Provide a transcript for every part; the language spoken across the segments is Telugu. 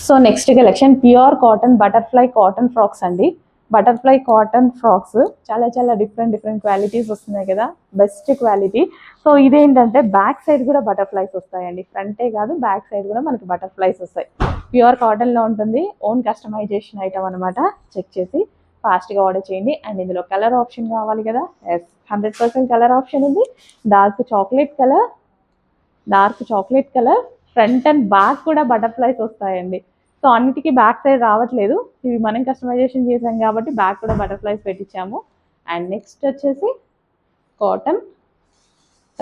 So next collection pure cotton butterfly cotton frocks అండి. బటర్ఫ్లై కాటన్ ఫ్రాక్స్ చాలా చాలా డిఫరెంట్ క్వాలిటీస్ వస్తున్నాయి కదా, బెస్ట్ క్వాలిటీ. సో ఇదేంటంటే బ్యాక్ సైడ్ కూడా బటర్ఫ్లైస్ వస్తాయండి, ఫ్రంటే కాదు బ్యాక్ సైడ్ కూడా మనకి బటర్ఫ్లైస్ వస్తాయి. ప్యూర్ కాటన్లో ఉంటుంది, ఓన్ కస్టమైజేషన్ ఐటమ్ అనమాట. చెక్ చేసి ఫాస్ట్గా ఆర్డర్ చేయండి. అండ్ ఇందులో కలర్ ఆప్షన్ కావాలి కదా, ఎస్ 100% కలర్ ఆప్షన్ ఉంది. Dark chocolate colour front and back కూడా బటర్ఫ్లైస్ వస్తాయండి. సో అన్నిటికీ బ్యాక్ సైడ్ రావట్లేదు, ఇవి మనం కస్టమైజేషన్ చేసాం కాబట్టి బ్యాక్ కూడా బటర్ఫ్లైస్ పెట్టించాము. అండ్ నెక్స్ట్ వచ్చేసి cotton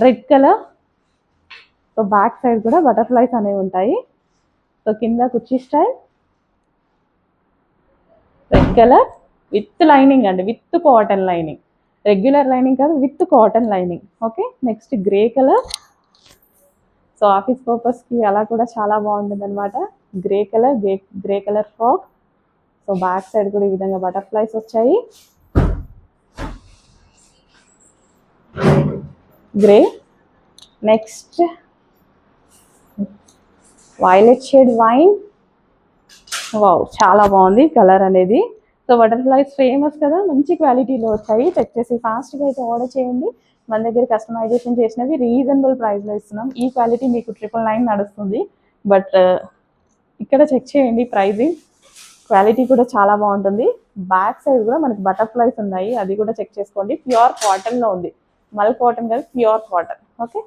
red colour. So back side కూడా బటర్ఫ్లైస్ అనేవి ఉంటాయి. సో కింద కుర్చీ style red colour with lining అండి, with cotton lining, regular lining కాదు, with cotton lining. Okay, next grey colour. So office పర్పస్కి అలా కూడా చాలా బాగుంటుంది అనమాట. Grey colour frock. So back side కూడా ఈ విధంగా బటర్ఫ్లైస్ వచ్చాయి. Grey. Next violet shade wine. Wow, చాలా బాగుంది కలర్ అనేది. సో బటర్ఫ్లైస్ ఫేమస్ కదా, మంచి క్వాలిటీలో వచ్చాయి. చెక్ చేసి ఫాస్ట్గా అయితే ఆర్డర్ చేయండి. మన దగ్గర కస్టమైజేషన్ చేసినవి రీజనబుల్ ప్రైస్లో ఇస్తున్నాం. ఈ క్వాలిటీ మీకు 999 నడుస్తుంది. బట్ ఇక్కడ చెక్ చేయండి ప్రైజింగ్, క్వాలిటీ కూడా చాలా బాగుంటుంది. బ్యాక్ సైడ్ కూడా మనకి బటర్ఫ్లైస్ ఉన్నాయి, అది కూడా చెక్ చేసుకోండి. ప్యూర్ కాటన్లో ఉంది, మల్ కాటన్ కాదు, ప్యూర్ కాటన్. ఓకే.